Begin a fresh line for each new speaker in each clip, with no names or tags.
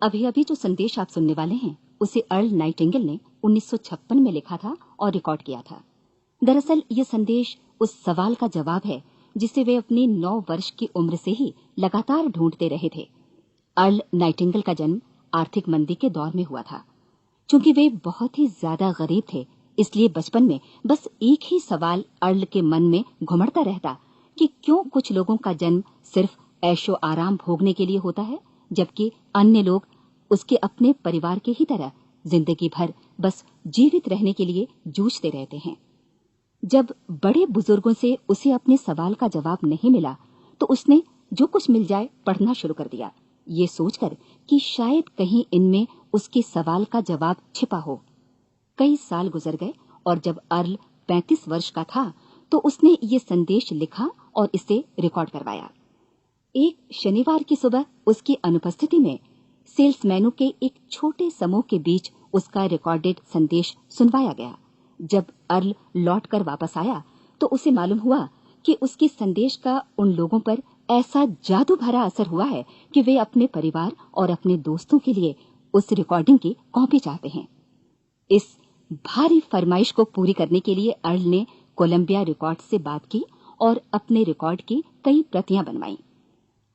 अभी अभी जो संदेश आप सुनने वाले हैं उसे अर्ल नाइटिंगेल ने 1956 में लिखा था और रिकॉर्ड किया था। दरअसल ये संदेश उस सवाल का जवाब है जिसे वे अपनी 9 वर्ष की उम्र से ही लगातार ढूंढते रहे थे। अर्ल नाइटिंगेल का जन्म आर्थिक मंदी के दौर में हुआ था। चूंकि वे बहुत ही ज्यादा गरीब थे, इसलिए बचपन में बस एक ही सवाल अर्ल के मन में घुमड़ता रहता कि क्यों कुछ लोगों का जन्म सिर्फ ऐशो आराम भोगने के लिए होता है, जबकि अन्य लोग उसके अपने परिवार के ही तरह जिंदगी भर बस जीवित रहने के लिए जूझते रहते हैं। जब बड़े बुजुर्गों से उसे अपने सवाल का जवाब नहीं मिला, तो उसने जो कुछ मिल जाए पढ़ना शुरू कर दिया, ये सोचकर कि शायद कहीं इनमें उसके सवाल का जवाब छिपा हो। कई साल गुजर गए और जब अर्ल 35 वर्ष का था, तो उसने ये संदेश लिखा और इसे रिकॉर्ड करवाया। एक शनिवार की सुबह उसकी अनुपस्थिति में सेल्समैनों के एक छोटे समूह के बीच उसका रिकॉर्डेड संदेश सुनवाया गया। जब अर्ल लौटकर वापस आया, तो उसे मालूम हुआ कि उसके संदेश का उन लोगों पर ऐसा जादू भरा असर हुआ है कि वे अपने परिवार और अपने दोस्तों के लिए उस रिकॉर्डिंग की कॉपी चाहते हैं। इस भारी फरमाइश को पूरी करने के लिए अर्ल ने कोलंबिया रिकॉर्ड से बात की और अपने रिकॉर्ड की कई प्रतियां बनवाईं।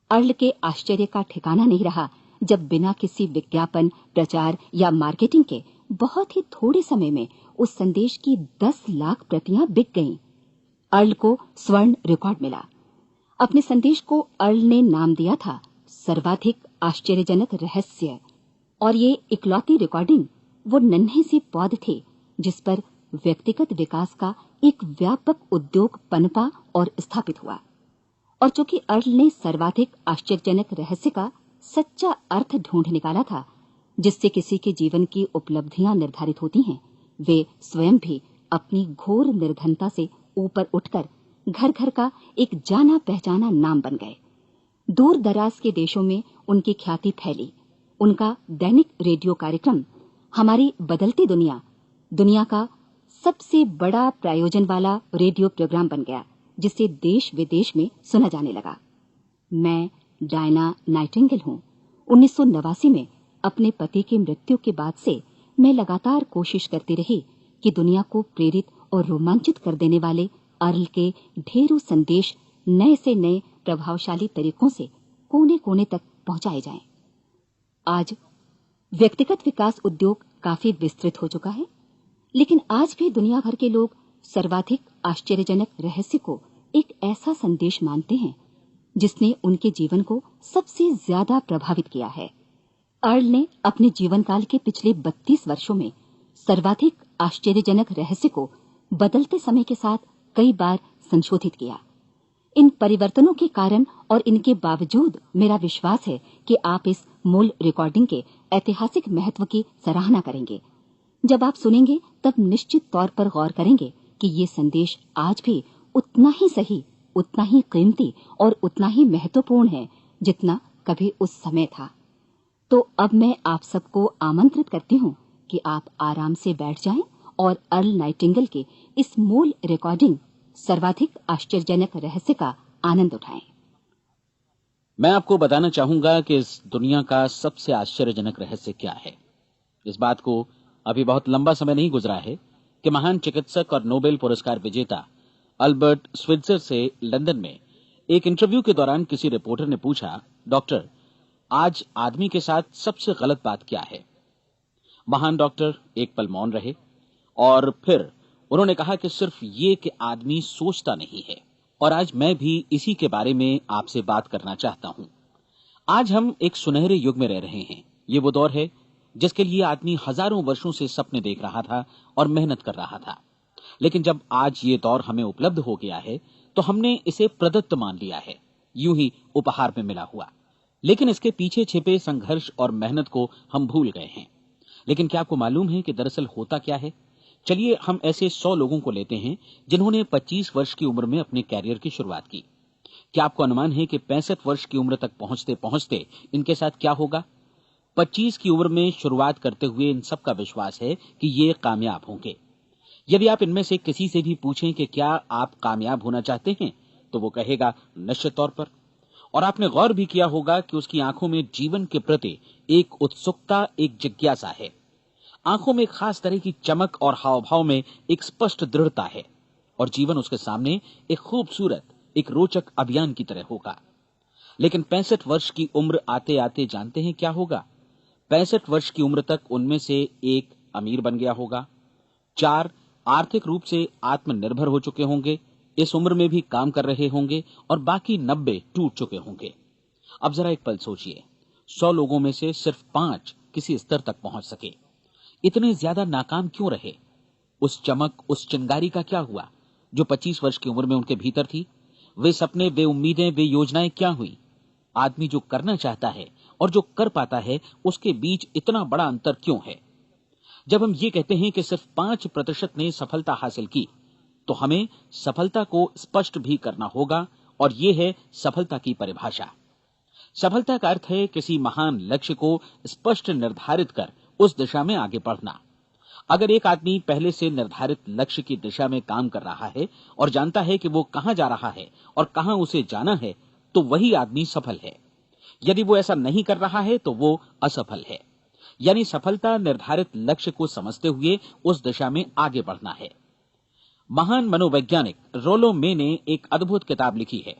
अर्ल के आश्चर्य का ठिकाना नहीं रहा जब बिना किसी विज्ञापन, प्रचार या मार्केटिंग के बहुत ही थोड़े समय में उस संदेश की 10 लाख प्रतियां बिक गईं। अर्ल को स्वर्ण रिकॉर्ड मिला। अपने संदेश को अर्ल ने नाम दिया था सर्वाधिक आश्चर्यजनक रहस्य, और ये इकलौती रिकॉर्डिंग वो नन्हे सी पौध थे जिस पर व्यक्तिगत विकास का एक व्यापक उद्योग पनपा और स्थापित हुआ। और चूंकि अर्ल ने सर्वाधिक आश्चर्यजनक रहस्य का सच्चा अर्थ ढूंढ निकाला था, जिससे किसी के जीवन की उपलब्धियां निर्धारित होती हैं, वे स्वयं भी अपनी घोर निर्धनता से ऊपर उठकर घर घर का एक जाना पहचाना नाम बन गए। दूर दराज के देशों में उनकी ख्याति फैली। उनका दैनिक रेडियो कार्यक्रम हमारी बदलती दुनिया का सबसे बड़ा प्रायोजन वाला रेडियो प्रोग्राम बन गया, जिसे देश विदेश में सुना जाने लगा। मैं डायना नाइटिंगेल हूँ। 1989 में अपने पति की मृत्यु के बाद से मैं लगातार कोशिश करती रही कि दुनिया को प्रेरित और रोमांचित कर देने वाले अर्ल के ढेरों संदेश नए से नए प्रभावशाली तरीकों से कोने कोने तक पहुंचाए जाएं। आज व्यक्तिगत विकास उद्योग काफी विस्तृत हो चुका है, लेकिन आज भी दुनिया भर के लोग सर्वाधिक आश्चर्यजनक रहस्य को एक ऐसा संदेश मानते हैं जिसने उनके जीवन को सबसे ज्यादा प्रभावित किया है। अर्ल ने अपने जीवन काल के पिछले 32 वर्षों में सर्वाधिक आश्चर्यजनक रहस्य को बदलते समय के साथ कई बार संशोधित किया। इन परिवर्तनों के कारण और इनके बावजूद मेरा विश्वास है कि आप इस मूल रिकॉर्डिंग के ऐतिहासिक महत्व की सराहना करेंगे। जब आप सुनेंगे तब निश्चित तौर पर गौर करेंगे कि ये संदेश आज भी उतना ही सही, उतना ही कीमती और उतना ही महत्वपूर्ण है जितना कभी उस समय था। तो अब मैं आप सबको आमंत्रित करती हूँ कि आप आराम से बैठ जाएं और अर्ल नाइटिंगेल के इस मूल रिकॉर्डिंग सर्वाधिक आश्चर्यजनक रहस्य का आनंद उठाएं।
मैं आपको बताना चाहूंगा कि इस दुनिया का सबसे आश्चर्यजनक रहस्य क्या है। इस बात को अभी बहुत लंबा समय नहीं गुजरा है कि महान चिकित्सक और नोबेल पुरस्कार विजेता अल्बर्ट स्विट्जर से लंदन में एक इंटरव्यू के दौरान किसी रिपोर्टर ने पूछा, डॉक्टर, आज आदमी के साथ सबसे गलत बात क्या है? महान डॉक्टर एक पल मौन रहे और फिर उन्होंने कहा कि सिर्फ ये कि आदमी सोचता नहीं है। और आज मैं भी इसी के बारे में आपसे बात करना चाहता हूं। आज हम एक सुनहरे युग में रह रहे हैं। ये वो दौर है जिसके लिए आदमी हजारों वर्षों से सपने देख रहा था और मेहनत कर रहा था। लेकिन जब आज ये दौर हमें उपलब्ध हो गया है तो हमने इसे प्रदत्त मान लिया है, यूं ही उपहार में मिला हुआ। लेकिन इसके पीछे छिपे संघर्ष और मेहनत को हम भूल गए हैं। लेकिन क्या आपको मालूम है कि दरअसल होता क्या है? चलिए हम ऐसे 100 लोगों को लेते हैं जिन्होंने 25 वर्ष की उम्र में अपने कैरियर की शुरुआत की। क्या आपको अनुमान है कि 65 वर्ष की उम्र तक पहुंचते पहुंचते इनके साथ क्या होगा? 25 की उम्र में शुरुआत करते हुए इन सबका विश्वास है कि ये कामयाब होंगे। यदि आप इनमें से किसी से भी पूछें कि क्या आप कामयाब होना चाहते हैं, तो वो कहेगा निश्चित तौर पर। और आपने गौर भी किया होगा कि उसकी आंखों में जीवन के प्रति एक उत्सुकता, एक जिज्ञासा है। आंखों में एक खास तरह की चमक और हाव भाव में एक स्पष्ट दृढ़ता है, और जीवन उसके सामने एक खूबसूरत, एक रोचक अभियान की तरह होगा। लेकिन 65 वर्ष की उम्र आते आते जानते हैं क्या होगा? 65 वर्ष की उम्र तक उनमें से एक अमीर बन गया होगा, 4 आर्थिक रूप से आत्मनिर्भर हो चुके होंगे, इस उम्र में भी काम कर रहे होंगे, और बाकी 90 टूट चुके होंगे। अब जरा एक पल सोचिए, 100 लोगों में से सिर्फ 5 किसी स्तर तक पहुंच सके। इतने ज्यादा नाकाम क्यों रहे? उस चमक, उस चिंगारी का क्या हुआ जो 25 वर्ष की उम्र में उनके भीतर थी? वे सपने, वे उम्मीदें, वे योजनाएं क्या हुई? आदमी जो करना चाहता है और जो कर पाता है, उसके बीच इतना बड़ा अंतर क्यों है? जब हम ये कहते हैं कि सिर्फ 5% ने सफलता हासिल की, तो हमें सफलता को स्पष्ट भी करना होगा, और यह है सफलता की परिभाषा। सफलता का अर्थ है किसी महान लक्ष्य को स्पष्ट निर्धारित कर उस दिशा में आगे बढ़ना। अगर एक आदमी पहले से निर्धारित लक्ष्य की दिशा में काम कर रहा है और जानता है कि वो कहां जा रहा है और कहां उसे जाना है, तो वही आदमी सफल है। यदि वो ऐसा नहीं कर रहा है तो वो असफल है। यानी सफलता निर्धारित लक्ष्य को समझते हुए उस दिशा में आगे बढ़ना है। महान मनोवैज्ञानिक रोलो मे ने एक अद्भुत किताब लिखी है,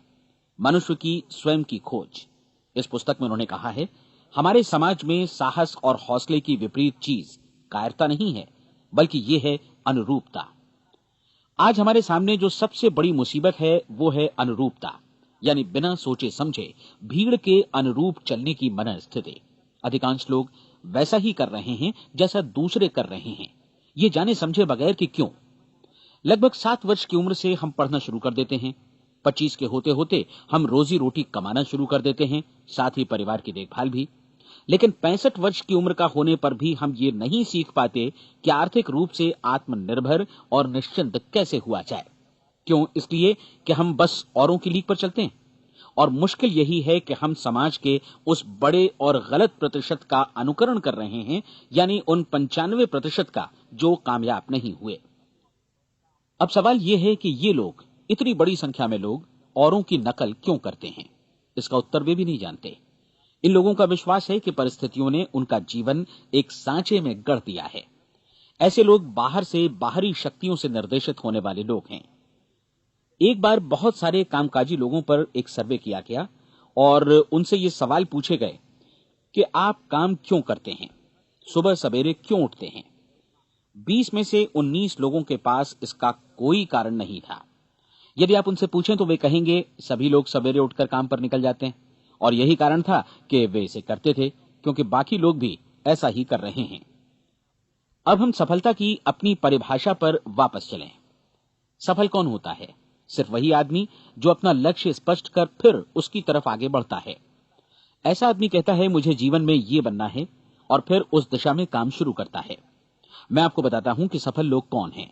मनुष्य की स्वयं की खोज। इस पुस्तक में उन्होंने कहा है, हमारे समाज में साहस और हौसले की विपरीत चीज कायरता नहीं है, बल्कि यह है अनुरूपता। आज हमारे सामने जो सबसे बड़ी मुसीबत है वो है अनुरूपता, यानी बिना सोचे समझे भीड़ के अनुरूप चलने की मनस्थिति। अधिकांश लोग वैसा ही कर रहे हैं जैसा दूसरे कर रहे हैं, ये जाने समझे बगैर कि क्यों। लगभग 7 वर्ष की उम्र से हम पढ़ना शुरू कर देते हैं, 25 के होते होते हम रोजी रोटी कमाना शुरू कर देते हैं, साथ ही परिवार की देखभाल भी। लेकिन 65 वर्ष की उम्र का होने पर भी हम ये नहीं सीख पाते कि आर्थिक रूप से आत्मनिर्भर और निश्चिंत कैसे हुआ जाए। क्यों? इसलिए कि हम बस औरों की लीक पर चलते हैं। और मुश्किल यही है कि हम समाज के उस बड़े और गलत प्रतिशत का अनुकरण कर रहे हैं, यानी उन 95% का जो कामयाब नहीं हुए। अब सवाल यह है कि ये लोग, इतनी बड़ी संख्या में लोग, औरों की नकल क्यों करते हैं? इसका उत्तर वे भी नहीं जानते। इन लोगों का विश्वास है कि परिस्थितियों ने उनका जीवन एक सांचे में गढ़ दिया है। ऐसे लोग बाहर से, बाहरी शक्तियों से निर्देशित होने वाले लोग हैं। एक बार बहुत सारे कामकाजी लोगों पर एक सर्वे किया गया और उनसे ये सवाल पूछे गए कि आप काम क्यों करते हैं, सुबह सवेरे क्यों उठते हैं? 20 में से 19 लोगों के पास इसका कोई कारण नहीं था। यदि आप उनसे पूछें तो वे कहेंगे सभी लोग सवेरे उठकर काम पर निकल जाते हैं, और यही कारण था कि वे इसे करते थे क्योंकि बाकी लोग भी ऐसा ही कर रहे हैं। अब हम सफलता की अपनी परिभाषा पर वापस चलें। सफल कौन होता है? सिर्फ वही आदमी जो अपना लक्ष्य स्पष्ट कर फिर उसकी तरफ आगे बढ़ता है। ऐसा आदमी कहता है मुझे जीवन में ये बनना है, और फिर उस दिशा में काम शुरू करता है। मैं आपको बताता हूं कि सफल लोग कौन हैं।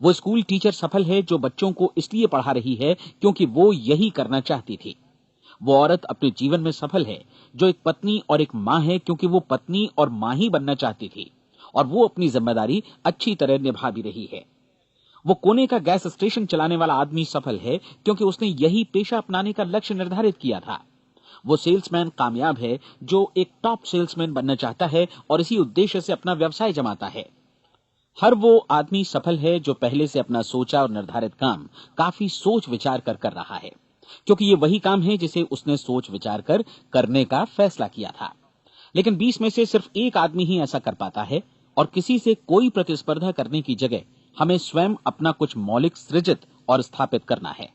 वो स्कूल टीचर सफल है जो बच्चों को इसलिए पढ़ा रही है क्योंकि वो यही करना चाहती थी। वो औरत अपने जीवन में सफल है जो एक पत्नी और एक मां है क्योंकि वो पत्नी और मां ही बनना चाहती थी, और वो अपनी जिम्मेदारी अच्छी तरह निभा भी रही है। वो कोने का गैस स्टेशन चलाने वाला आदमी सफल है क्योंकि उसने यही पेशा अपनाने का लक्ष्य निर्धारित किया था। वो सेल्समैन कामयाब है जो एक टॉप सेल्समैन बनना चाहता है और इसी उद्देश्य से अपना व्यवसाय जमाता है। हर वो आदमी सफल है जो पहले से अपना सोचा और निर्धारित काम काफी सोच विचार कर रहा है, क्योंकि ये वही काम है जिसे उसने सोच विचार कर करने का फैसला किया था। लेकिन 20 में से सिर्फ एक आदमी ही ऐसा कर पाता है, और किसी से कोई प्रतिस्पर्धा करने की जगह हमें स्वयं अपना कुछ मौलिक सृजित और स्थापित करना है।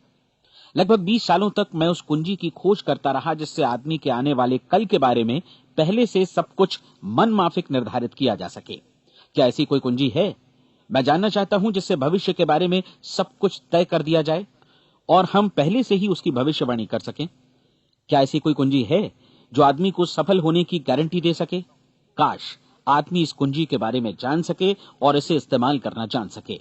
लगभग 20 सालों तक मैं उस कुंजी की खोज करता रहा जिससे आदमी के आने वाले कल के बारे में पहले से सब कुछ मन माफिक निर्धारित किया जा सके। क्या ऐसी कोई कुंजी है? मैं जानना चाहता हूं जिससे भविष्य के बारे में सब कुछ तय कर दिया जाए और हम पहले से ही उसकी भविष्यवाणी कर सकें। क्या ऐसी कोई कुंजी है जो आदमी को सफल होने की गारंटी दे सके? काश आदमी इस कुंजी के बारे में जान सके और इसे इस्तेमाल करना जान सके।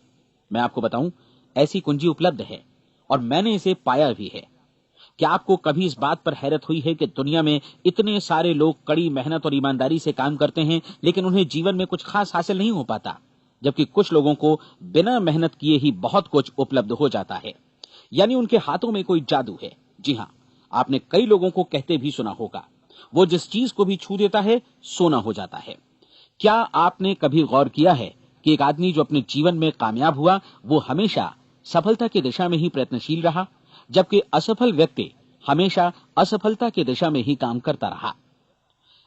मैं आपको बताऊं, ऐसी कुंजी उपलब्ध है और मैंने इसे पाया भी है। क्या आपको कभी इस बात पर हैरत हुई है कि दुनिया में इतने सारे लोग कड़ी मेहनत और ईमानदारी से काम करते हैं लेकिन उन्हें जीवन में कुछ खास हासिल नहीं हो पाता, जबकि कुछ लोगों को बिना मेहनत किए ही बहुत कुछ उपलब्ध हो जाता है। यानी उनके हाथों में कोई जादू है। जी हां, आपने कई लोगों को कहते भी सुना होगा, वो जिस चीज को भी छू देता है सोना हो जाता है। क्या आपने कभी गौर किया है कि एक आदमी जो अपने जीवन में कामयाब हुआ वो हमेशा सफलता की दिशा में ही प्रयत्नशील रहा, जबकि असफल व्यक्ति हमेशा असफलता की दिशा में ही काम करता रहा?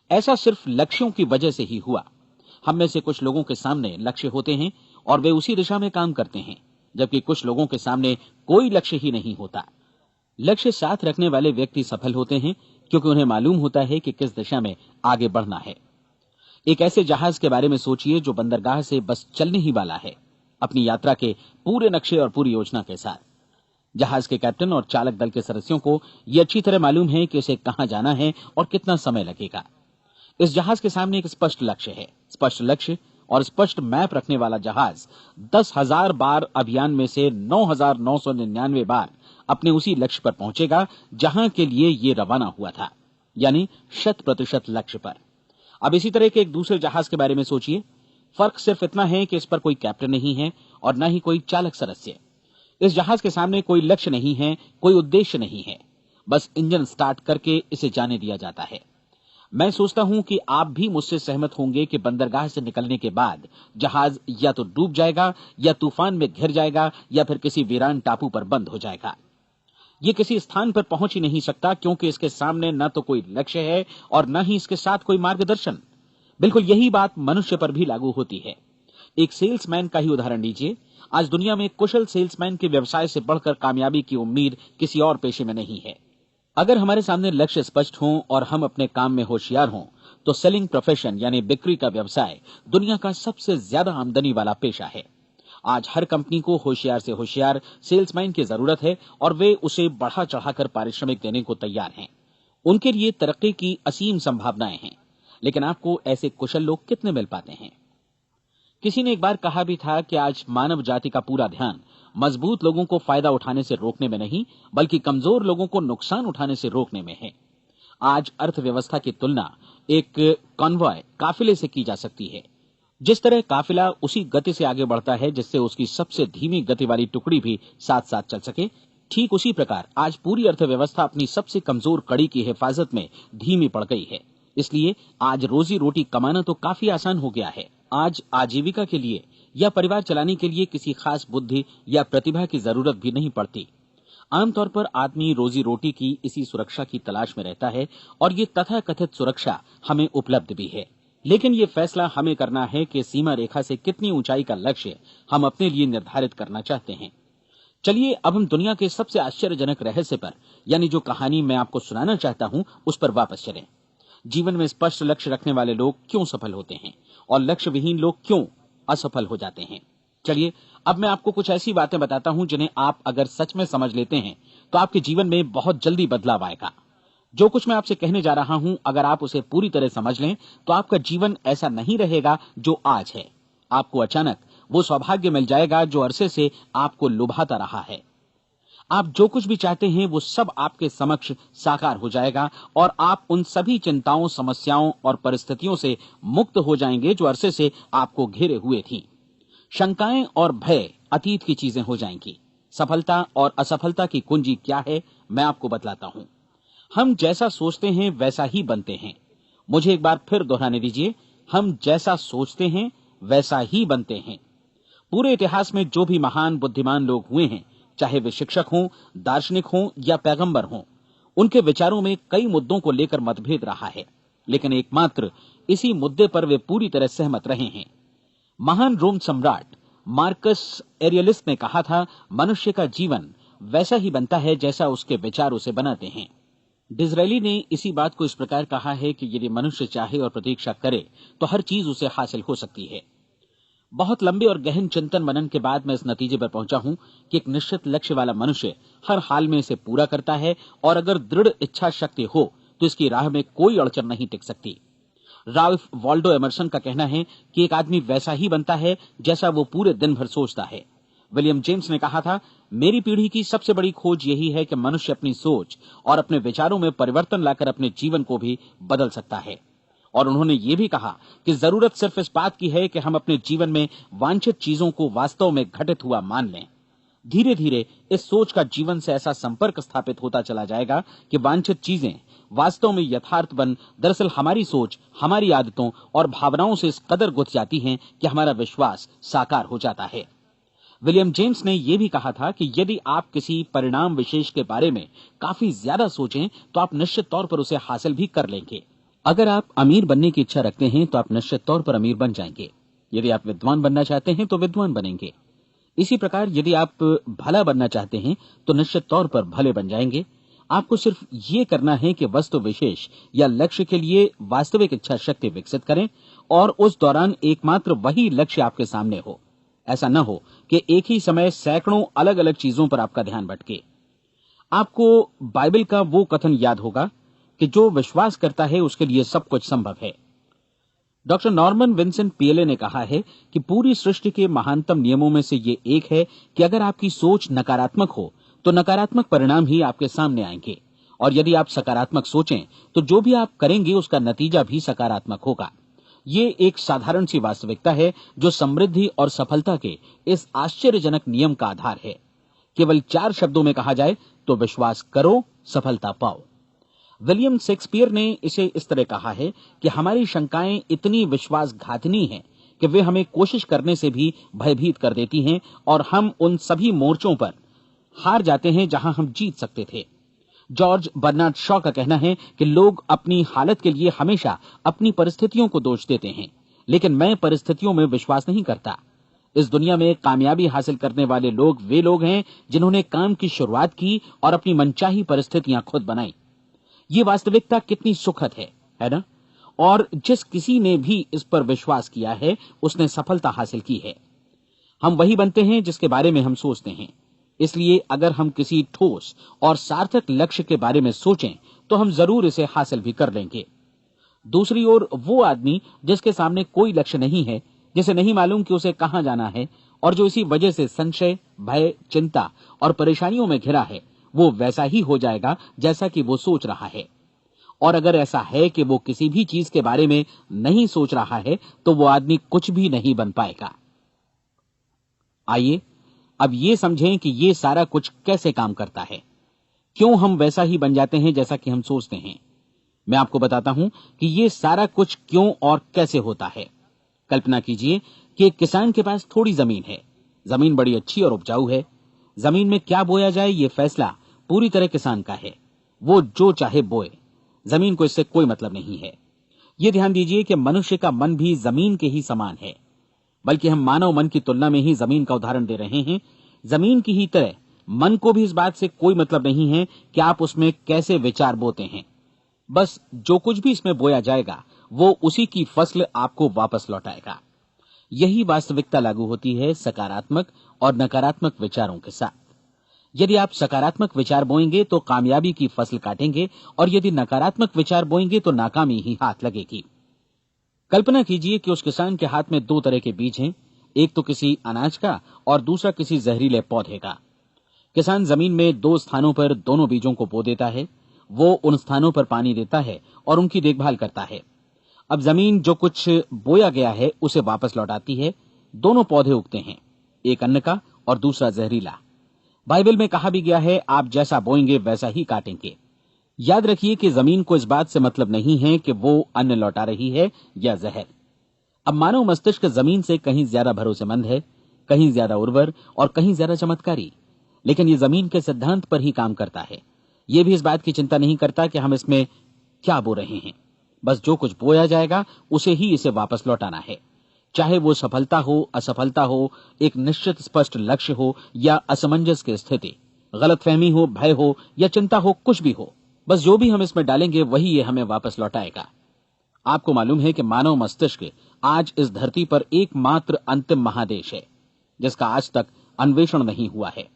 ऐसा सिर्फ लक्ष्यों की वजह से ही हुआ। हम में से कुछ लोगों के सामने लक्ष्य होते हैं और वे उसी दिशा में काम करते हैं, जबकि कुछ लोगों के सामने कोई लक्ष्य ही नहीं होता। लक्ष्य साथ रखने वाले व्यक्ति सफल होते हैं क्योंकि उन्हें मालूम होता है कि किस दिशा में आगे बढ़ना है। एक ऐसे जहाज के बारे में सोचिए जो बंदरगाह से बस चलने ही वाला है, अपनी यात्रा के पूरे नक्शे और पूरी योजना के साथ। जहाज के कैप्टन और चालक दल के सदस्यों को यह अच्छी तरह मालूम है कि उसे कहां जाना है और कितना समय लगेगा। इस जहाज के सामने एक स्पष्ट लक्ष्य है। स्पष्ट लक्ष्य और स्पष्ट मैप रखने वाला जहाज 10,000 बार अभियान में से 9,999 बार अपने उसी लक्ष्य पर पहुंचेगा जहां के लिए ये रवाना हुआ था, यानी 100% लक्ष्य पर। अब इसी तरह के एक दूसरे जहाज के बारे में सोचिए। फर्क सिर्फ इतना है कि इस पर कोई कैप्टन नहीं है और न ही कोई चालक सदस्य। इस जहाज के सामने कोई लक्ष्य नहीं है, कोई उद्देश्य नहीं है, बस इंजन स्टार्ट करके इसे जाने दिया जाता है। मैं सोचता हूं कि आप भी मुझसे सहमत होंगे कि बंदरगाह से निकलने के बाद जहाज या तो डूब जाएगा या तूफान में घिर जाएगा या फिर किसी वीरान टापू पर बंद हो जाएगा। ये किसी स्थान पर पहुंच ही नहीं सकता क्योंकि इसके सामने न तो कोई लक्ष्य है और न ही इसके साथ कोई मार्गदर्शन। बिल्कुल यही बात मनुष्य पर भी लागू होती है। एक सेल्समैन का ही उदाहरण लीजिए। आज दुनिया में कुशल सेल्समैन के व्यवसाय से बढ़कर कामयाबी की उम्मीद किसी और पेशे में नहीं है। अगर हमारे सामने लक्ष्य स्पष्ट हो और हम अपने काम में होशियार हों, तो सेलिंग प्रोफेशन यानी बिक्री का व्यवसाय दुनिया का सबसे ज्यादा आमदनी वाला पेशा है। आज हर कंपनी को होशियार से होशियार सेल्समैन की जरूरत है और वे उसे बढ़ा चढ़ाकर पारिश्रमिक देने को तैयार हैं। उनके लिए तरक्की की असीम संभावनाएं हैं, लेकिन आपको ऐसे कुशल लोग कितने मिल पाते हैं? किसी ने एक बार कहा भी था कि आज मानव जाति का पूरा ध्यान मजबूत लोगों को फायदा उठाने से रोकने में नहीं, बल्कि कमजोर लोगों को नुकसान उठाने से रोकने में है। आज अर्थव्यवस्था की तुलना एक कॉन्वॉय काफिले से की जा सकती है। जिस तरह काफिला उसी गति से आगे बढ़ता है जिससे उसकी सबसे धीमी गति वाली टुकड़ी भी साथ साथ चल सके, ठीक उसी प्रकार आज पूरी अर्थव्यवस्था अपनी सबसे कमजोर कड़ी की हिफाजत में धीमी पड़ गई है। इसलिए आज रोजी रोटी कमाना तो काफी आसान हो गया है। आज आजीविका के लिए या परिवार चलाने के लिए किसी खास बुद्धि या प्रतिभा की जरूरत भी नहीं पड़ती। आमतौर पर आदमी रोजी रोटी की इसी सुरक्षा की तलाश में रहता है और ये तथाकथित सुरक्षा हमें उपलब्ध भी है। लेकिन ये फैसला हमें करना है कि सीमा रेखा से कितनी ऊंचाई का लक्ष्य हम अपने लिए निर्धारित करना चाहते हैं। चलिए अब हम दुनिया के सबसे आश्चर्यजनक रहस्य पर, यानी जो कहानी मैं आपको सुनाना चाहता हूं, उस पर वापस चलें। जीवन में स्पष्ट लक्ष्य रखने वाले लोग क्यों सफल होते हैं और लक्ष्य विहीन लोग क्यों असफल हो जाते हैं? चलिए अब मैं आपको कुछ ऐसी बातें बताता हूं जिन्हें आप अगर सच में समझ लेते हैं तो आपके जीवन में बहुत जल्दी बदलाव आएगा। जो कुछ मैं आपसे कहने जा रहा हूं, अगर आप उसे पूरी तरह समझ लें तो आपका जीवन ऐसा नहीं रहेगा जो आज है। आपको अचानक वो सौभाग्य मिल जाएगा जो अरसे से आपको लुभाता रहा है। आप जो कुछ भी चाहते हैं वो सब आपके समक्ष साकार हो जाएगा और आप उन सभी चिंताओं, समस्याओं और परिस्थितियों से मुक्त हो जाएंगे जो अरसे से आपको घेरे हुए थी। शंकाएं और भय अतीत की चीजें हो जाएंगी। सफलता और असफलता की कुंजी क्या है, मैं आपको बतलाता हूं। हम जैसा सोचते हैं वैसा ही बनते हैं। मुझे एक बार फिर दोहराने दीजिए, हम जैसा सोचते हैं वैसा ही बनते हैं। पूरे इतिहास में जो भी महान बुद्धिमान लोग हुए हैं, चाहे वे शिक्षक हों, दार्शनिक हों या पैगंबर हों, उनके विचारों में कई मुद्दों को लेकर मतभेद रहा है, लेकिन एकमात्र इसी मुद्दे पर वे पूरी तरह सहमत रहे हैं। महान रोम सम्राट मार्कस एरियलिस ने कहा था, मनुष्य का जीवन वैसा ही बनता है जैसा उसके विचार उसे बनाते हैं। डिज़रायली ने इसी बात को इस प्रकार कहा है कि यदि मनुष्य चाहे और प्रतीक्षा करे तो हर चीज उसे हासिल हो सकती है। बहुत लंबे और गहन चिंतन मनन के बाद मैं इस नतीजे पर पहुंचा हूं कि एक निश्चित लक्ष्य वाला मनुष्य हर हाल में इसे पूरा करता है और अगर दृढ़ इच्छा शक्ति हो तो इसकी राह में कोई अड़चन नहीं टिक सकती। राल्फ वॉल्डो एमर्सन का कहना है कि एक आदमी वैसा ही बनता है जैसा वो पूरे दिन भर सोचता है। विलियम जेम्स ने कहा था, मेरी पीढ़ी की सबसे बड़ी खोज यही है कि मनुष्य अपनी सोच और अपने विचारों में परिवर्तन लाकर अपने जीवन को भी बदल सकता है। और उन्होंने ये भी कहा कि जरूरत सिर्फ इस बात की है कि हम अपने जीवन में वांछित चीजों को वास्तव में घटित हुआ मान लें। धीरे धीरे इस सोच का जीवन से ऐसा संपर्क स्थापित होता चला जाएगा कि वांछित चीजें वास्तव में यथार्थ बन दरअसल हमारी सोच, हमारी आदतों और भावनाओं से इस कदर गुथ जाती हैं कि हमारा विश्वास साकार हो जाता है। विलियम जेम्स ने यह भी कहा था कि यदि आप किसी परिणाम विशेष के बारे में काफी ज्यादा सोचें तो आप निश्चित तौर पर उसे हासिल भी कर लेंगे। अगर आप अमीर बनने की इच्छा रखते हैं तो आप निश्चित तौर पर अमीर बन जाएंगे। यदि आप विद्वान बनना चाहते हैं तो विद्वान बनेंगे। इसी प्रकार यदि आप भला बनना चाहते हैं तो निश्चित तौर पर भले बन जाएंगे। आपको सिर्फ ये करना है कि वस्तु विशेष या लक्ष्य के लिए वास्तविक इच्छा शक्ति विकसित करें और उस दौरान एकमात्र वही लक्ष्य आपके सामने हो। ऐसा न हो कि एक ही समय सैकड़ों अलग अलग चीजों पर आपका ध्यान भटके। आपको बाइबल का वो कथन याद होगा कि जो विश्वास करता है उसके लिए सब कुछ संभव है। डॉक्टर नॉर्मन विंसेंट पीएले ने कहा है कि पूरी सृष्टि के महानतम नियमों में से ये एक है कि अगर आपकी सोच नकारात्मक हो तो नकारात्मक परिणाम ही आपके सामने आएंगे, और यदि आप सकारात्मक सोचें तो जो भी आप करेंगे उसका नतीजा भी सकारात्मक होगा। ये एक साधारण सी वास्तविकता है जो समृद्धि और सफलता के इस आश्चर्यजनक नियम का आधार है। केवल 4 शब्दों में कहा जाए तो विश्वास करो, सफलता पाओ। विलियम शेक्सपियर ने इसे इस तरह कहा है कि हमारी शंकाएं इतनी विश्वासघातिनी हैं कि वे हमें कोशिश करने से भी भयभीत कर देती हैं और हम उन सभी मोर्चों पर हार जाते हैं जहां हम जीत सकते थे। जॉर्ज बर्नार्ड शॉ का कहना है कि लोग अपनी हालत के लिए हमेशा अपनी परिस्थितियों को दोष देते हैं, लेकिन मैं परिस्थितियों में विश्वास नहीं करता। इस दुनिया में कामयाबी हासिल करने वाले लोग वे लोग हैं जिन्होंने काम की शुरुआत की और अपनी मनचाही परिस्थितियां खुद बनाई। ये वास्तविकता कितनी सुखद है ना? और जिस किसी ने भी इस पर विश्वास किया है उसने सफलता हासिल की है। हम वही बनते हैं जिसके बारे में हम सोचते हैं। इसलिए अगर हम किसी ठोस और सार्थक लक्ष्य के बारे में सोचें तो हम जरूर इसे हासिल भी कर लेंगे। दूसरी ओर वो आदमी जिसके सामने कोई लक्ष्य नहीं है, जिसे नहीं मालूम कि उसे कहां जाना है और जो इसी वजह से संशय, भय, चिंता और परेशानियों में घिरा है, वो वैसा ही हो जाएगा जैसा कि वो सोच रहा है। और अगर ऐसा है कि वो किसी भी चीज के बारे में नहीं सोच रहा है तो वो आदमी कुछ भी नहीं बन पाएगा। आइए अब ये समझें कि ये सारा कुछ कैसे काम करता है, क्यों हम वैसा ही बन जाते हैं जैसा कि हम सोचते हैं। मैं आपको बताता हूं कि ये सारा कुछ क्यों और कैसे होता है। कल्पना कीजिए कि एक किसान के पास थोड़ी जमीन है। जमीन बड़ी अच्छी और उपजाऊ है। जमीन में क्या बोया जाए ये फैसला पूरी तरह किसान का है। वो जो चाहे बोए, जमीन को इससे कोई मतलब नहीं है। ये ध्यान दीजिए कि मनुष्य का मन भी जमीन के ही समान है, बल्कि हम मानव मन की तुलना में ही जमीन का उदाहरण दे रहे हैं। जमीन की ही तरह मन को भी इस बात से कोई मतलब नहीं है कि आप उसमें कैसे विचार बोते हैं। बस जो कुछ भी इसमें बोया जाएगा वो उसी की फसल आपको वापस लौटाएगा। यही वास्तविकता लागू होती है सकारात्मक और नकारात्मक विचारों के साथ। यदि आप सकारात्मक विचार बोएंगे तो कामयाबी की फसल काटेंगे, और यदि नकारात्मक विचार बोएंगे तो नाकामी ही हाथ लगेगी। कल्पना कीजिए कि उस किसान के हाथ में 2 तरह के बीज हैं, एक तो किसी अनाज का और दूसरा किसी जहरीले पौधे का। किसान जमीन में 2 स्थानों पर दोनों बीजों को बो देता है। वो उन स्थानों पर पानी देता है और उनकी देखभाल करता है। अब जमीन जो कुछ बोया गया है उसे वापस लौटाती है। दोनों पौधे उगते हैं, एक अन्न का और दूसरा जहरीला। बाइबल में कहा भी गया है, आप जैसा बोएंगे वैसा ही काटेंगे। याद रखिए कि जमीन को इस बात से मतलब नहीं है कि वो अन्न लौटा रही है या जहर। अब मानव मस्तिष्क जमीन से कहीं ज्यादा भरोसेमंद है, कहीं ज्यादा उर्वर और कहीं ज्यादा चमत्कारी, लेकिन ये जमीन के सिद्धांत पर ही काम करता है। ये भी इस बात की चिंता नहीं करता कि हम इसमें क्या बो रहे हैं। बस जो कुछ बोया जाएगा उसे ही इसे वापस लौटाना है, चाहे वो सफलता हो, असफलता हो, एक निश्चित स्पष्ट लक्ष्य हो या असमंजस की स्थिति, गलतफहमी हो, भय हो या चिंता हो, कुछ भी हो। बस जो भी हम इसमें डालेंगे वही ये हमें वापस लौटाएगा। आपको मालूम है कि मानव मस्तिष्क आज इस धरती पर एकमात्र अंतिम महादेश है जिसका आज तक अन्वेषण नहीं हुआ है।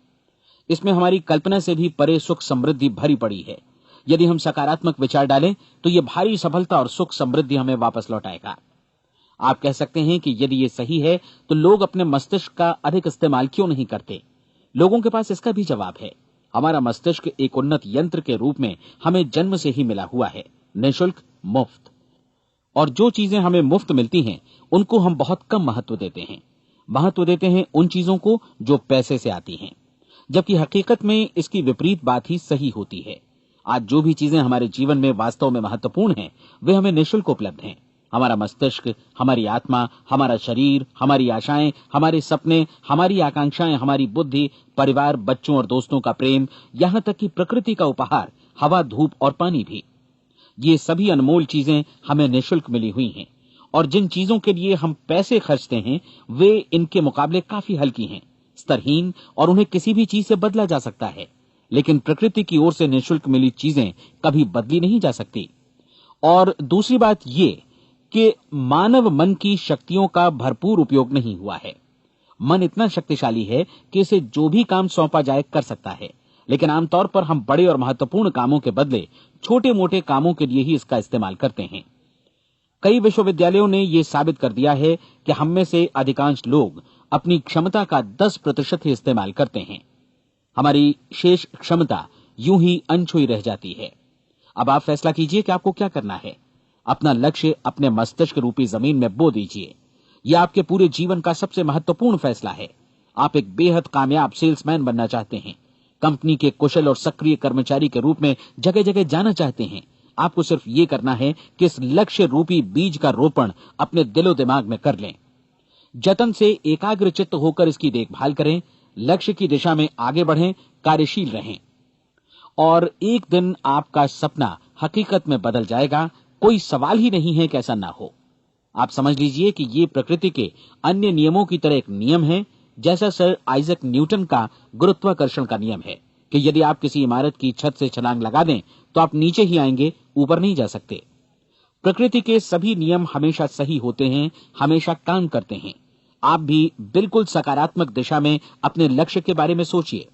इसमें हमारी कल्पना से भी परे सुख समृद्धि भरी पड़ी है। यदि हम सकारात्मक विचार डालें तो ये भारी सफलता और सुख समृद्धि हमें वापस लौटाएगा। आप कह सकते हैं कि यदि ये सही है तो लोग अपने मस्तिष्क का अधिक इस्तेमाल क्यों नहीं करते? लोगों के पास इसका भी जवाब है। हमारा मस्तिष्क एक उन्नत यंत्र के रूप में हमें जन्म से ही मिला हुआ है, निःशुल्क, मुफ्त। और जो चीजें हमें मुफ्त मिलती हैं उनको हम बहुत कम महत्व देते हैं। महत्व देते हैं उन चीजों को जो पैसे से आती हैं। जबकि हकीकत में इसकी विपरीत बात ही सही होती है। आज जो भी चीजें हमारे जीवन में वास्तव में महत्वपूर्ण हैं, वे हमें निःशुल्क उपलब्ध हैं। हमारा मस्तिष्क, हमारी आत्मा, हमारा शरीर, हमारी आशाएं, हमारे सपने, हमारी आकांक्षाएं, हमारी बुद्धि, परिवार, बच्चों और दोस्तों का प्रेम, यहां तक कि प्रकृति का उपहार, हवा, धूप और पानी भी। ये सभी अनमोल चीजें हमें निःशुल्क मिली हुई हैं, और जिन चीजों के लिए हम पैसे खर्चते हैं, वे इनके मुकाबले काफी हल्की हैं, स्तरहीन, और उन्हें किसी भी चीज से बदला जा सकता है। लेकिन प्रकृति की ओर से निःशुल्क मिली चीजें कभी बदली नहीं जा सकती। और दूसरी बात ये कि मानव मन की शक्तियों का भरपूर उपयोग नहीं हुआ है। मन इतना शक्तिशाली है कि इसे जो भी काम सौंपा जाए कर सकता है, लेकिन आमतौर पर हम बड़े और महत्वपूर्ण कामों के बदले छोटे मोटे कामों के लिए ही इसका इस्तेमाल करते हैं। कई विश्वविद्यालयों ने यह साबित कर दिया है कि हम में से अधिकांश लोग अपनी क्षमता का 10% ही इस्तेमाल करते हैं। हमारी शेष क्षमता यूं ही अनछुई रह जाती है। अब आप फैसला कीजिए कि आपको क्या करना है। अपना लक्ष्य अपने मस्तिष्क रूपी जमीन में बो दीजिए। यह आपके पूरे जीवन का सबसे महत्वपूर्ण फैसला है। आप एक बेहद कामयाब सेल्समैन बनना चाहते हैं, कंपनी के कुशल और सक्रिय कर्मचारी के रूप में जगह जगह जाना चाहते हैं। आपको सिर्फ ये करना है कि इस लक्ष्य रूपी बीज का रोपण अपने दिलो दिमाग में कर लें। जतन से एकाग्रचित्त होकर इसकी देखभाल करें, लक्ष्य की दिशा में आगे बढ़ें, कार्यशील रहें, और एक दिन आपका सपना हकीकत में बदल जाएगा। कोई सवाल ही नहीं है कि ऐसा ना हो। आप समझ लीजिए कि ये प्रकृति के अन्य नियमों की तरह एक नियम है, जैसा सर आइजक न्यूटन का गुरुत्वाकर्षण का नियम है कि यदि आप किसी इमारत की छत से छलांग लगा दें तो आप नीचे ही आएंगे, ऊपर नहीं जा सकते। प्रकृति के सभी नियम हमेशा सही होते हैं, हमेशा काम करते हैं। आप भी बिल्कुल सकारात्मक दिशा में अपने लक्ष्य के बारे में सोचिए।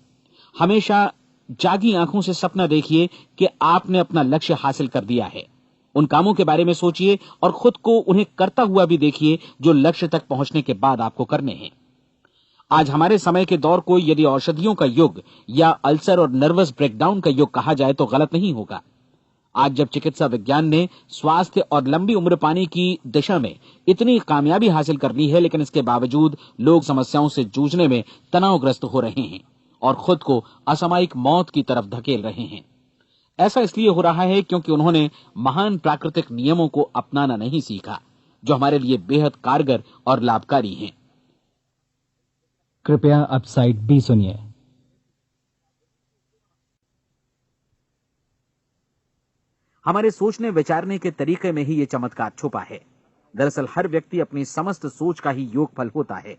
हमेशा जागी आंखों से सपना देखिए कि आपने अपना लक्ष्य हासिल कर दिया है। उन कामों के बारे में सोचिए और खुद को उन्हें करता हुआ भी देखिए जो लक्ष्य तक पहुंचने के बाद आपको करने हैं। आज हमारे समय के दौर को यदि औषधियों का युग या अल्सर और नर्वस ब्रेकडाउन का युग कहा जाए तो गलत नहीं होगा। आज जब चिकित्सा विज्ञान ने स्वास्थ्य और लंबी उम्र पाने की दिशा में इतनी कामयाबी हासिल कर ली है, लेकिन इसके बावजूद लोग समस्याओं से जूझने में तनावग्रस्त हो रहे हैं और खुद को असामयिक मौत की तरफ धकेल रहे हैं। ऐसा इसलिए हो रहा है क्योंकि उन्होंने महान प्राकृतिक नियमों को अपनाना नहीं सीखा, जो हमारे लिए बेहद कारगर और लाभकारी हैं।
कृपया अब साइड बी सुनिए।
हमारे सोचने विचारने के तरीके में ही ये चमत्कार छुपा है। दरअसल हर व्यक्ति अपनी समस्त सोच का ही योगफल होता है।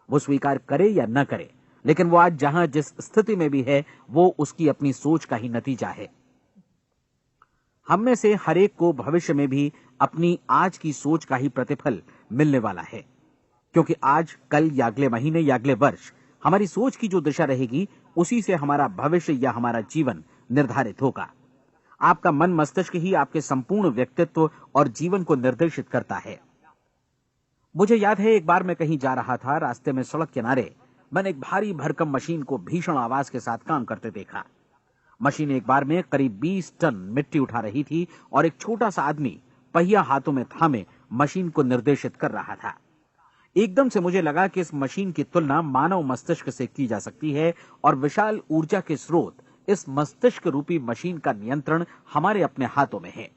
वो स्वीकार करे या न करे, लेकिन वो आज जहां जिस स्थिति में भी है, वो उसकी अपनी सोच का ही नतीजा है। हम में से हर एक को भविष्य में भी अपनी आज की सोच का ही प्रतिफल मिलने वाला है, क्योंकि आज, कल या अगले महीने या अगले वर्ष हमारी सोच की जो दिशा रहेगी, उसी से हमारा भविष्य या हमारा जीवन निर्धारित होगा। आपका मन मस्तिष्क ही आपके संपूर्ण व्यक्तित्व और जीवन को निर्देशित करता है। मुझे याद है, एक बार मैं कहीं जा रहा था। रास्ते में सड़क किनारे मैंने एक भारी भरकम मशीन को भीषण आवाज के साथ काम करते देखा। मशीन एक बार में करीब 20 टन मिट्टी उठा रही थी और एक छोटा सा आदमी पहिया हाथों में थामे मशीन को निर्देशित कर रहा था। एकदम से मुझे लगा कि इस मशीन की तुलना मानव मस्तिष्क से की जा सकती है और विशाल ऊर्जा के स्रोत इस मस्तिष्क रूपी मशीन का नियंत्रण हमारे अपने हाथों में है।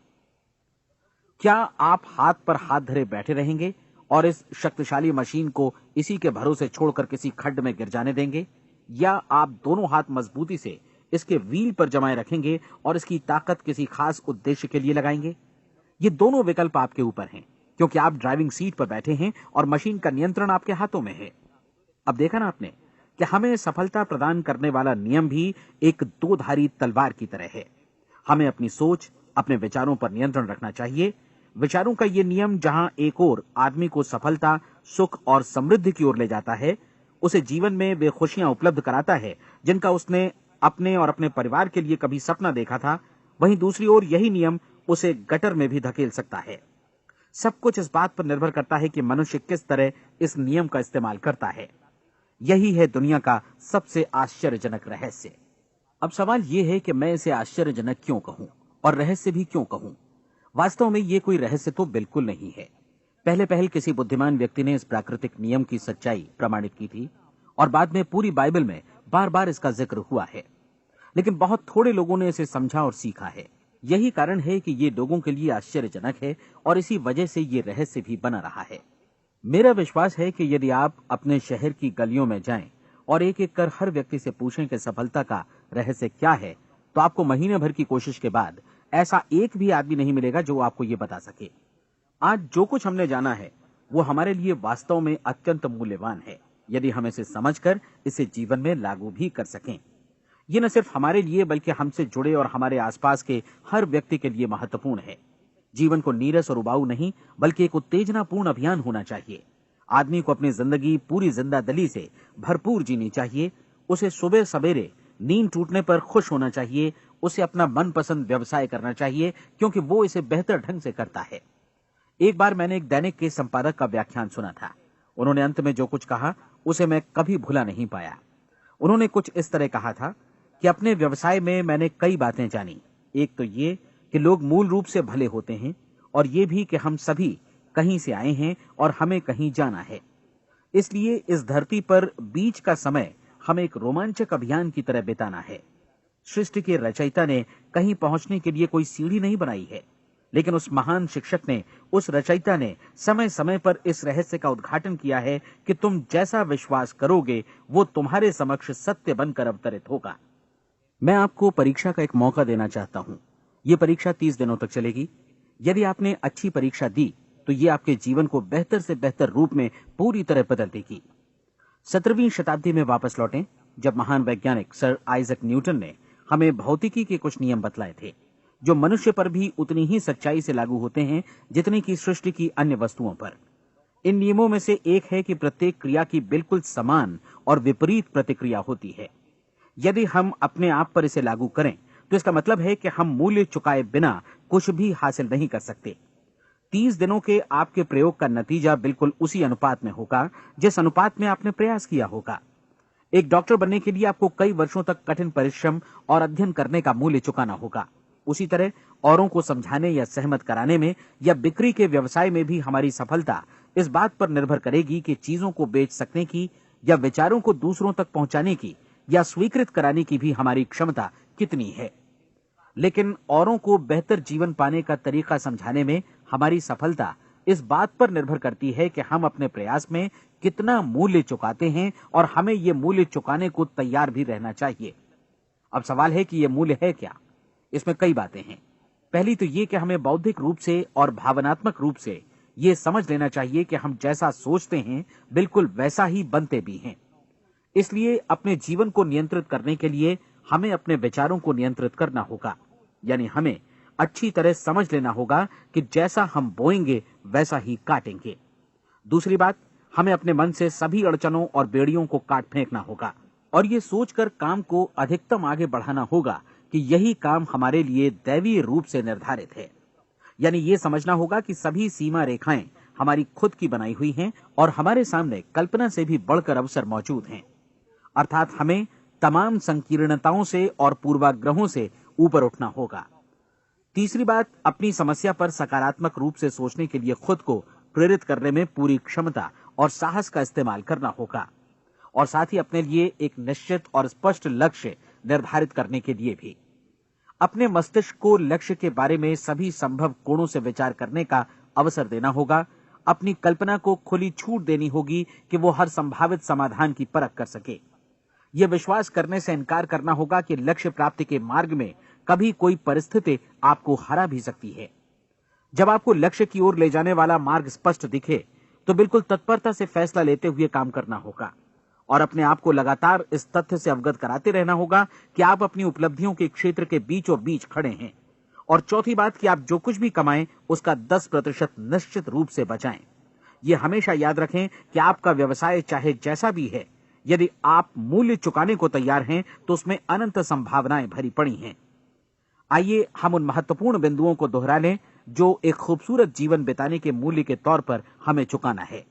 क्या आप हाथ पर हाथ धरे बैठे रहेंगे और इस शक्तिशाली मशीन को इसी के भरोसे छोड़कर किसी खड्ड में गिर जाने देंगे, या आप दोनों हाथ मजबूती से इसके व्हील पर जमाए रखेंगे और इसकी ताकत किसी खास उद्देश्य के लिए लगाएंगे? ये दोनों विकल्प आपके ऊपर हैं, क्योंकि आप ड्राइविंग सीट पर बैठे हैं और मशीन का नियंत्रण आपके हाथों में है। अब देखा ना आपने कि हमें सफलता प्रदान करने वाला नियम भी एक दो-धारी तलवार की तरह है। हमें अपनी सोच, अपने विचारों पर नियंत्रण रखना चाहिए। विचारों का यह नियम जहां एक ओर आदमी को सफलता, सुख और समृद्धि की ओर ले जाता है, उसे जीवन में वे खुशियां उपलब्ध कराता है जिनका उसने अपने और अपने परिवार के लिए कभी सपना देखा था, वहीं दूसरी ओर यही नियम उसे गटर में भी धकेल सकता है। सब कुछ इस बात पर निर्भर करता है कि मनुष्य किस तरह इस नियम का इस्तेमाल करता है। यही है दुनिया का सबसे आश्चर्यजनक रहस्य। अब सवाल यह है कि मैं इसे आश्चर्यजनक क्यों कहूं और रहस्य भी क्यों कहूं? वास्तव में यह कोई रहस्य तो बिल्कुल नहीं है। पहले पहल किसी बुद्धिमान व्यक्ति ने इस प्राकृतिक नियम की सच्चाई प्रमाणित की थी और बाद में पूरी बाइबल में बार बार इसका जिक्र हुआ है, लेकिन बहुत थोड़े लोगों ने इसे समझा और सीखा है। यही कारण है कि ये लोगों के लिए आश्चर्यजनक है और इसी वजह से ये रहस्य भी बना रहा है। मेरा विश्वास है कि यदि आप अपने शहर की गलियों में जाएं और एक एक कर हर व्यक्ति से पूछें कि सफलता का रहस्य क्या है, तो आपको महीने भर की कोशिश के बाद ऐसा एक भी आदमी नहीं मिलेगा जो आपको ये बता सके। आज जो कुछ हमने जाना है वो हमारे लिए वास्तव में अत्यंत मूल्यवान है, यदि हम इसे समझकर इसे जीवन में लागू भी कर सकें। ये न सिर्फ हमारे लिए बल्कि हमसे जुड़े और हमारे आसपास के हर व्यक्ति के लिए महत्वपूर्ण है। जीवन को नीरस और उबाऊ नहीं बल्कि एक उत्तेजनापूर्ण अभियान होना चाहिए। आदमी को अपनी जिंदगी पूरी जिंदादिली से भरपूर जीनी चाहिए। उसे सुबह सवेरे नींद टूटने पर खुश होना चाहिए। उसे अपना मनपसंद व्यवसाय करना चाहिए क्योंकि वो इसे बेहतर ढंग से करता है। एक बार मैंने एक दैनिक के संपादक का व्याख्यान सुना था। उन्होंने अंत में जो कुछ कहा उसे मैं कभी भुला नहीं पाया। उन्होंने कुछ इस तरह कहा था कि अपने व्यवसाय में मैंने कई बातें जानी। एक तो ये कि लोग मूल रूप से भले होते हैं और ये भी कि हम सभी कहीं से आए हैं और हमें कहीं जाना है। इसलिए इस धरती पर बीच का समय हमें एक रोमांचक अभियान की तरह बिताना है। सृष्टि के रचयिता ने कहीं पहुंचने के लिए कोई सीढ़ी नहीं बनाई है, लेकिन उस महान शिक्षक ने, उस रचयिता ने समय समय पर इस रहस्य का उद्घाटन किया है कि तुम जैसा विश्वास करोगे वो तुम्हारे समक्ष सत्य बनकर अवतरित होगा। मैं आपको परीक्षा का एक मौका देना चाहता हूं। ये परीक्षा 30 दिनों तक चलेगी। यदि आपने अच्छी परीक्षा दी तो ये आपके जीवन को बेहतर से बेहतर रूप में पूरी तरह बदल देगी। 17वीं शताब्दी में वापस लौटें, जब महान वैज्ञानिक सर आइजक न्यूटन ने हमें भौतिकी के कुछ नियम बतलाए थे, जो मनुष्य पर भी उतनी ही सच्चाई से लागू होते हैं जितनी कि सृष्टि की अन्य वस्तुओं पर। इन नियमों में से एक है कि प्रत्येक क्रिया की बिल्कुल समान और विपरीत प्रतिक्रिया होती है। यदि हम अपने आप पर इसे लागू करें तो इसका मतलब है कि हम मूल्य चुकाए बिना कुछ भी हासिल नहीं कर सकते। 30 दिनों के आपके प्रयोग का नतीजा बिल्कुल उसी अनुपात में होगा जिस अनुपात में आपने प्रयास किया होगा। एक डॉक्टर बनने के लिए आपको कई वर्षों तक कठिन परिश्रम और अध्ययन करने का मूल्य चुकाना होगा। उसी तरह औरों को समझाने या सहमत कराने में या बिक्री के व्यवसाय में भी हमारी सफलता इस बात पर निर्भर करेगी कि चीजों को बेच सकने की या विचारों को दूसरों तक पहुंचाने की या स्वीकृत कराने की भी हमारी क्षमता कितनी है। लेकिन औरों को बेहतर जीवन पाने का तरीका समझाने में हमारी सफलता इस बात पर निर्भर करती है कि हम अपने प्रयास में कितना मूल्य चुकाते हैं और हमें ये मूल्य चुकाने को तैयार भी रहना चाहिए। अब सवाल है कि ये मूल्य है क्या? इसमें कई बातें हैं। पहली तो ये कि हमें बौद्धिक रूप से और भावनात्मक रूप से ये समझ लेना चाहिए कि हम जैसा सोचते हैं बिल्कुल वैसा ही बनते भी हैं। इसलिए अपने जीवन को नियंत्रित करने के लिए हमें अपने विचारों को नियंत्रित करना होगा। यानी हमें अच्छी तरह समझ लेना होगा कि जैसा हम बोएंगे वैसा ही काटेंगे। दूसरी बात, हमें अपने मन से सभी अड़चनों और बेड़ियों को काट फेंकना होगा और ये सोचकर काम को अधिकतम आगे बढ़ाना होगा कि यही काम हमारे लिए दैवीय रूप से निर्धारित है। यानी ये समझना होगा कि सभी सीमा रेखाएं हमारी खुद की बनाई हुई हैं और हमारे सामने कल्पना से भी बढ़कर अवसर मौजूद हैं। अर्थात हमें तमाम संकीर्णताओं से और पूर्वाग्रहों से ऊपर उठना होगा। तीसरी बात, अपनी समस्या पर सकारात्मक रूप से सोचने के लिए खुद को प्रेरित करने में पूरी क्षमता और साहस का इस्तेमाल करना होगा और साथ ही अपने लिए एक निश्चित और स्पष्ट लक्ष्य निर्धारित करने के लिए भी। अपने मस्तिष्क को लक्ष्य के बारे में सभी संभव कोणों से विचार करने का अवसर देना होगा। अपनी कल्पना को खुली छूट देनी होगी कि वो हर संभावित समाधान की परख कर सके। यह विश्वास करने से इनकार करना होगा कि लक्ष्य प्राप्ति के मार्ग में कभी कोई परिस्थिति आपको हरा भी सकती है। जब आपको लक्ष्य की ओर ले जाने वाला मार्ग स्पष्ट दिखे तो बिल्कुल तत्परता से फैसला लेते हुए काम करना होगा और अपने आप को लगातार इस तथ्य से अवगत कराते रहना होगा कि आप अपनी उपलब्धियों के क्षेत्र के बीचों बीच खड़े हैं। और चौथी बात कि आप जो कुछ भी कमाएं उसका 10% निश्चित रूप से बचाएं। ये हमेशा याद रखें कि आपका व्यवसाय चाहे जैसा भी है, यदि आप मूल्य चुकाने को तैयार हैं तो उसमें अनंत संभावनाएं भरी पड़ी हैं। आइए हम उन महत्वपूर्ण बिंदुओं को दोहरा लें जो एक खूबसूरत जीवन बिताने के मूल्य के तौर पर हमें चुकाना है।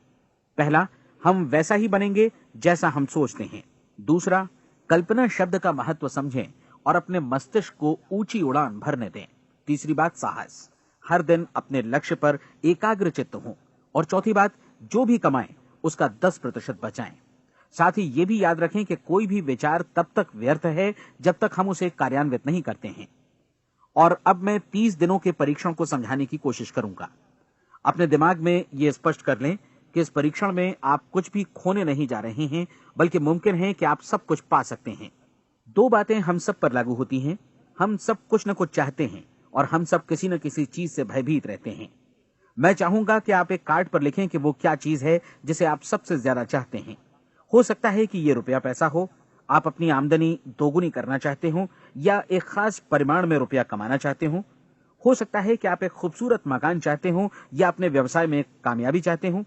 पहला, हम वैसा ही बनेंगे जैसा हम सोचते हैं। दूसरा, कल्पना शब्द का महत्व समझें और अपने मस्तिष्क को ऊंची उड़ान भरने दें। तीसरी बात, साहस, हर दिन अपने लक्ष्य पर एकाग्रचित्त हों। और चौथी बात, जो भी कमाएं उसका 10% बचाएं। साथ ही ये भी याद रखें कि कोई भी विचार तब तक व्यर्थ है जब तक हम उसे कार्यान्वित नहीं करते हैं। और अब मैं 30 दिनों के परीक्षण को समझाने की कोशिश करूंगा। अपने दिमाग में ये स्पष्ट कर लें कि इस परीक्षण में आप कुछ भी खोने नहीं जा रहे हैं, बल्कि मुमकिन है कि आप सब कुछ पा सकते हैं। 2 बातें हम सब पर लागू होती हैं। हम सब कुछ न कुछ चाहते हैं और हम सब किसी न किसी चीज से भयभीत रहते हैं। मैं चाहूंगा कि आप एक कार्ड पर लिखें कि वो क्या चीज है जिसे आप सबसे ज्यादा चाहते हैं। हो सकता है कि ये रुपया पैसा हो, आप अपनी आमदनी दोगुनी करना चाहते हो, या एक खास परिमाण में रुपया कमाना चाहते हो सकता है कि आप एक खूबसूरत मकान चाहते हो, या अपने व्यवसाय में कामयाबी चाहते हो,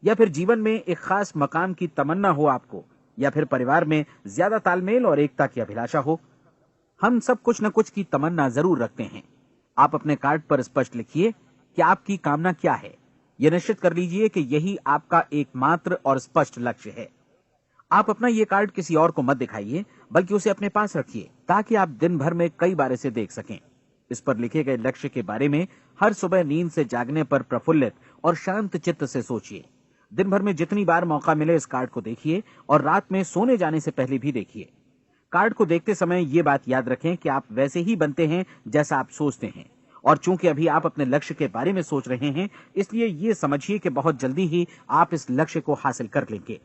या फिर जीवन में एक खास मकाम की तमन्ना हो आपको, या फिर परिवार में ज्यादा तालमेल और एकता की अभिलाषा हो। हम सब कुछ न कुछ की तमन्ना जरूर रखते हैं। आप अपने कार्ड पर स्पष्ट लिखिए कि आपकी कामना क्या है। यह निश्चित कर लीजिए कि यही आपका एकमात्र और स्पष्ट लक्ष्य है। आप अपना ये कार्ड किसी और को मत दिखाइए, बल्कि उसे अपने पास रखिए, ताकि आप दिन भर में कई बार इसे देख सकें। इस पर लिखे गए लक्ष्य के बारे में हर सुबह नींद से जागने पर प्रफुल्लित और शांत चित्त से सोचिए। दिन भर में जितनी बार मौका मिले इस कार्ड को देखिए, और रात में सोने जाने से पहले भी देखिए। कार्ड को देखते समय ये बात याद रखें कि आप वैसे ही बनते हैं जैसा आप सोचते हैं, और चूंकि अभी आप अपने लक्ष्य के बारे में सोच रहे हैं, इसलिए ये समझिए कि बहुत जल्दी ही आप इस लक्ष्य को हासिल कर लेंगे।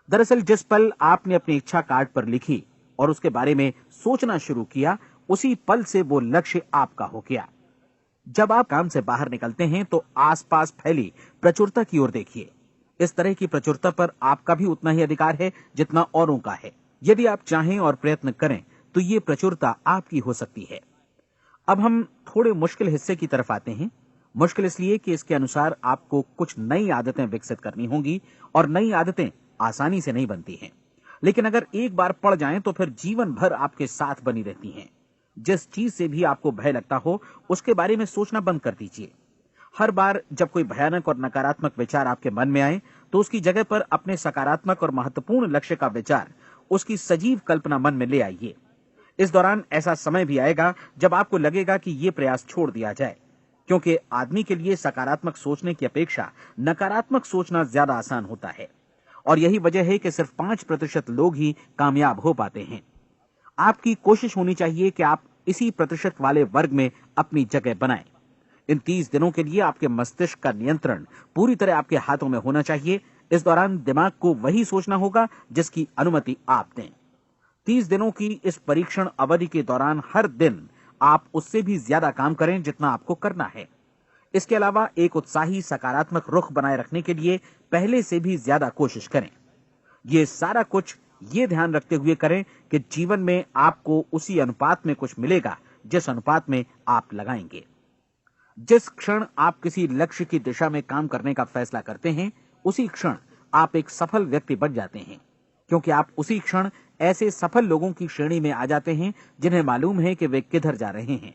दरअसल जिस पल आपने अपनी इच्छा कार्ड पर लिखी और उसके बारे में सोचना शुरू किया, उसी पल से वो लक्ष्य आपका हो गया। जब आप काम से बाहर निकलते हैं तो आसपास फैली प्रचुरता की ओर देखिए। इस तरह की प्रचुरता पर आपका भी उतना ही अधिकार है जितना औरों का है। यदि आप चाहें और प्रयत्न करें तो ये प्रचुरता आपकी हो सकती है। अब हम थोड़े मुश्किल हिस्से की तरफ आते हैं। मुश्किल इसलिए कि इसके अनुसार आपको कुछ नई आदतें विकसित करनी होंगी, और नई आदतें आसानी से नहीं बनती हैं, लेकिन अगर एक बार पड़ जाएं तो फिर जीवन भर आपके साथ बनी रहती हैं। जिस चीज से भी आपको भय लगता हो, उसके बारे में सोचना बंद कर दीजिए। हर बार जब कोई भयानक और नकारात्मक विचार आपके मन में आए, तो उसकी जगह पर अपने सकारात्मक और महत्वपूर्ण लक्ष्य का विचार, उसकी सजीव कल्पना मन में ले आइए। इस दौरान ऐसा समय भी आएगा जब आपको लगेगा कि ये प्रयास छोड़ दिया जाए, क्योंकि आदमी के लिए सकारात्मक सोचने की अपेक्षा नकारात्मक सोचना ज्यादा आसान होता है, और यही वजह है कि सिर्फ 5% लोग ही कामयाब हो पाते हैं। आपकी कोशिश होनी चाहिए कि आप इसी प्रतिशत वाले वर्ग में अपनी जगह बनाएं। इन 30 दिनों के लिए आपके मस्तिष्क का नियंत्रण पूरी तरह आपके हाथों में होना चाहिए। इस दौरान दिमाग को वही सोचना होगा जिसकी अनुमति आप दें। 30 दिनों की इस परीक्षण अवधि के दौरान हर दिन आप उससे भी ज्यादा काम करें जितना आपको करना है। इसके अलावा एक उत्साही सकारात्मक रुख बनाए रखने के लिए पहले से भी ज्यादा कोशिश करें। ये सारा कुछ ये ध्यान रखते हुए करें कि जीवन में आपको उसी अनुपात में कुछ मिलेगा जिस अनुपात में आप लगाएंगे। जिस क्षण आप किसी लक्ष्य की दिशा में काम करने का फैसला करते हैं, उसी क्षण आप एक सफल व्यक्ति बन जाते हैं, क्योंकि आप उसी क्षण ऐसे सफल लोगों की श्रेणी में आ जाते हैं जिन्हें मालूम है कि वे किधर जा रहे हैं।